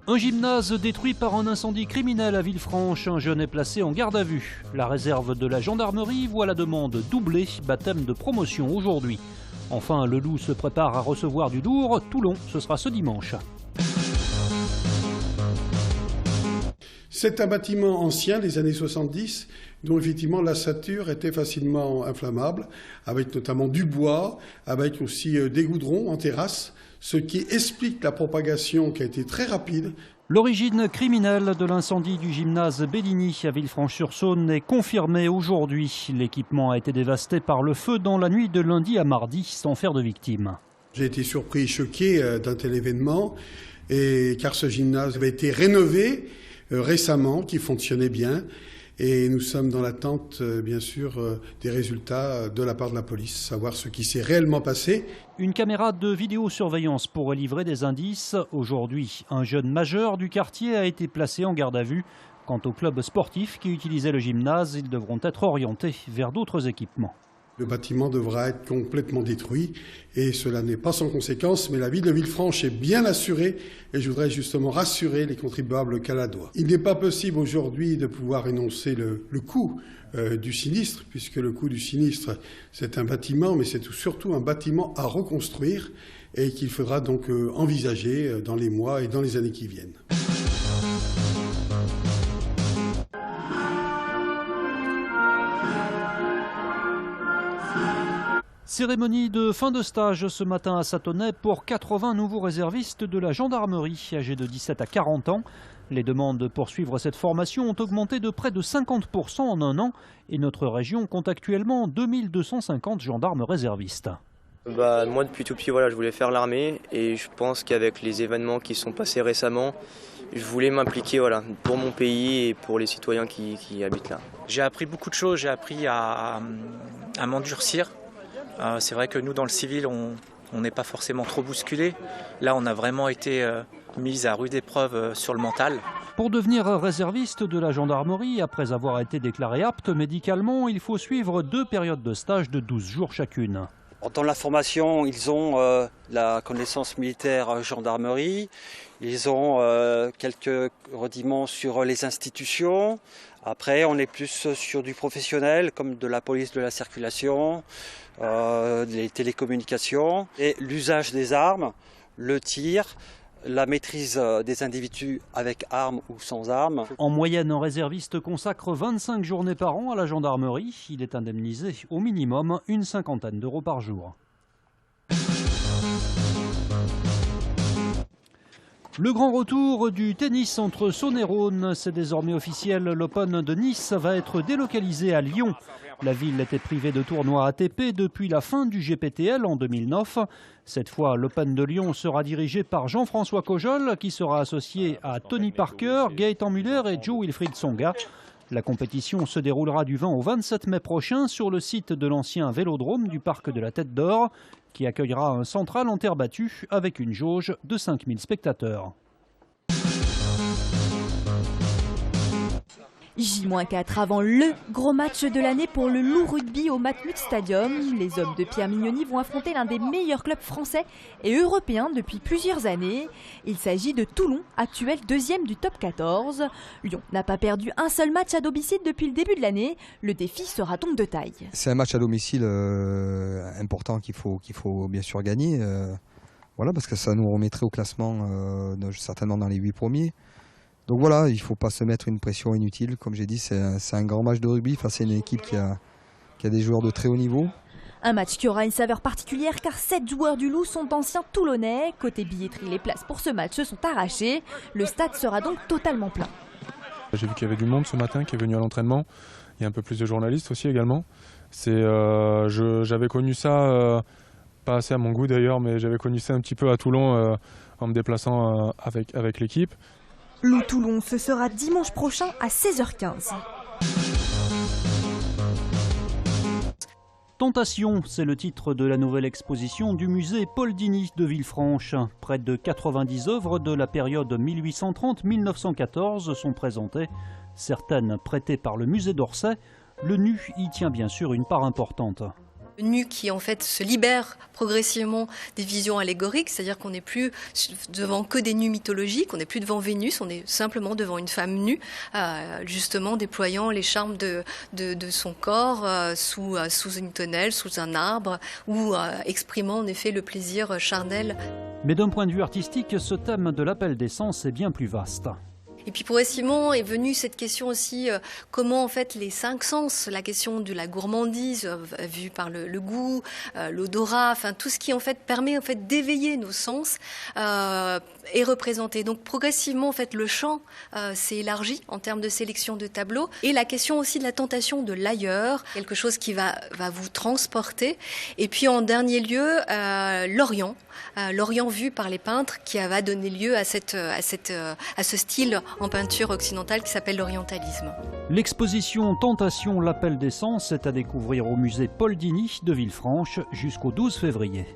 Un gymnase détruit par un incendie criminel à Villefranche. Un jeune est placé en garde à vue. La réserve de la gendarmerie voit la demande doublée. Baptême de promotion aujourd'hui. Enfin, le Loup se prépare à recevoir du lourd. Toulon, ce sera ce dimanche. C'est un bâtiment ancien des années 70, dont effectivement l'assature était facilement inflammable, avec notamment du bois, avec aussi des goudrons en terrasse, ce qui explique la propagation qui a été très rapide. L'origine criminelle de l'incendie du gymnase Bellini à Villefranche-sur-Saône est confirmée aujourd'hui. L'équipement a été dévasté par le feu dans la nuit de lundi à mardi, sans faire de victimes. J'ai été surpris et choqué d'un tel événement, car ce gymnase avait été rénové récemment, qui fonctionnait bien. Et nous sommes dans l'attente, bien sûr, des résultats de la part de la police, savoir ce qui s'est réellement passé. Une caméra de vidéosurveillance pourrait livrer des indices. Aujourd'hui, un jeune majeur du quartier a été placé en garde à vue. Quant aux clubs sportifs qui utilisaient le gymnase, ils devront être orientés vers d'autres équipements. Le bâtiment devra être complètement détruit et cela n'est pas sans conséquence, mais la ville de Villefranche est bien assurée et je voudrais justement rassurer les contribuables caladois. Il n'est pas possible aujourd'hui de pouvoir énoncer le coût du sinistre, puisque le coût du sinistre c'est un bâtiment, mais c'est surtout un bâtiment à reconstruire et qu'il faudra donc envisager dans les mois et dans les années qui viennent. Cérémonie de fin de stage ce matin à Sathonay pour 80 nouveaux réservistes de la gendarmerie âgés de 17 à 40 ans. Les demandes pour suivre cette formation ont augmenté de près de 50% en un an et notre région compte actuellement 2250 gendarmes réservistes. Moi depuis tout petit je voulais faire l'armée et je pense qu'avec les événements qui sont passés récemment, je voulais m'impliquer pour mon pays et pour les citoyens qui habitent là. J'ai appris beaucoup de choses, j'ai appris à m'endurcir. C'est vrai que nous, dans le civil, on n'est pas forcément trop bousculé. Là, on a vraiment été mis à rude épreuve sur le mental. Pour devenir réserviste de la gendarmerie, après avoir été déclaré apte médicalement, il faut suivre 2 périodes de stage de 12 jours chacune. Dans la formation, ils ont la connaissance militaire gendarmerie, ils ont quelques rudiments sur les institutions. Après, on est plus sur du professionnel, comme de la police de la circulation, les télécommunications, et l'usage des armes, le tir, la maîtrise des individus avec armes ou sans armes. En moyenne, un réserviste consacre 25 journées par an à la gendarmerie. Il est indemnisé au minimum une 50aine d'euros par jour. Le grand retour du tennis entre Saône et Rhône, c'est désormais officiel. L'Open de Nice va être délocalisé à Lyon. La ville était privée de tournois ATP depuis la fin du GPTL en 2009. Cette fois, l'Open de Lyon sera dirigé par Jean-François Cojol, qui sera associé à Tony Parker, Gaëtan Müller et Joe Wilfried Tsonga. La compétition se déroulera du 20 au 27 mai prochain sur le site de l'ancien vélodrome du parc de la Tête d'Or, qui accueillera un central en terre battue avec une jauge de 5000 spectateurs. J-4 avant le gros match de l'année pour le Loup Rugby au Matmut Stadium. Les hommes de Pierre Mignoni vont affronter l'un des meilleurs clubs français et européens depuis plusieurs années. Il s'agit de Toulon, actuel 2e du top 14. Lyon n'a pas perdu un seul match à domicile depuis le début de l'année. Le défi sera donc de taille. C'est un match à domicile important qu'il faut bien sûr gagner. Parce que ça nous remettrait au classement certainement dans les 8 premiers. Donc voilà, il ne faut pas se mettre une pression inutile. Comme j'ai dit, c'est un grand match de rugby face à une équipe qui a des joueurs de très haut niveau. Un match qui aura une saveur particulière car 7 joueurs du Loup sont anciens toulonnais. Côté billetterie, les places pour ce match se sont arrachées. Le stade sera donc totalement plein. J'ai vu qu'il y avait du monde ce matin qui est venu à l'entraînement. Il y a un peu plus de journalistes aussi également. J'avais connu ça, pas assez à mon goût d'ailleurs, mais j'avais connu ça un petit peu à Toulon en me déplaçant avec l'équipe. Loup-Toulon, ce sera dimanche prochain à 16h15. Tentation, c'est le titre de la nouvelle exposition du musée Paul Digny de Villefranche. Près de 90 œuvres de la période 1830-1914 sont présentées. Certaines prêtées par le musée d'Orsay. Le nu y tient bien sûr une part importante. Nu qui en fait se libère progressivement des visions allégoriques, c'est-à-dire qu'on n'est plus devant que des nus mythologiques, on n'est plus devant Vénus, on est simplement devant une femme nue, justement déployant les charmes de son corps sous une tonnelle, sous un arbre, ou exprimant en effet le plaisir charnel. Mais d'un point de vue artistique, ce thème de l'appel des sens est bien plus vaste. Et puis progressivement est venue cette question aussi, comment en fait les 5 sens, la question de la gourmandise vue par le goût, l'odorat, enfin tout ce qui en fait permet en fait d'éveiller nos sens est représenté. Donc progressivement en fait le champ s'est élargi en termes de sélection de tableaux, et la question aussi de la tentation de l'ailleurs, quelque chose qui va vous transporter. Et puis en dernier lieu l'Orient. L'Orient vu par les peintres qui va donner lieu à ce style en peinture occidentale qui s'appelle l'orientalisme. L'exposition Tentation, l'appel des sens est à découvrir au musée Paul Digny de Villefranche jusqu'au 12 février.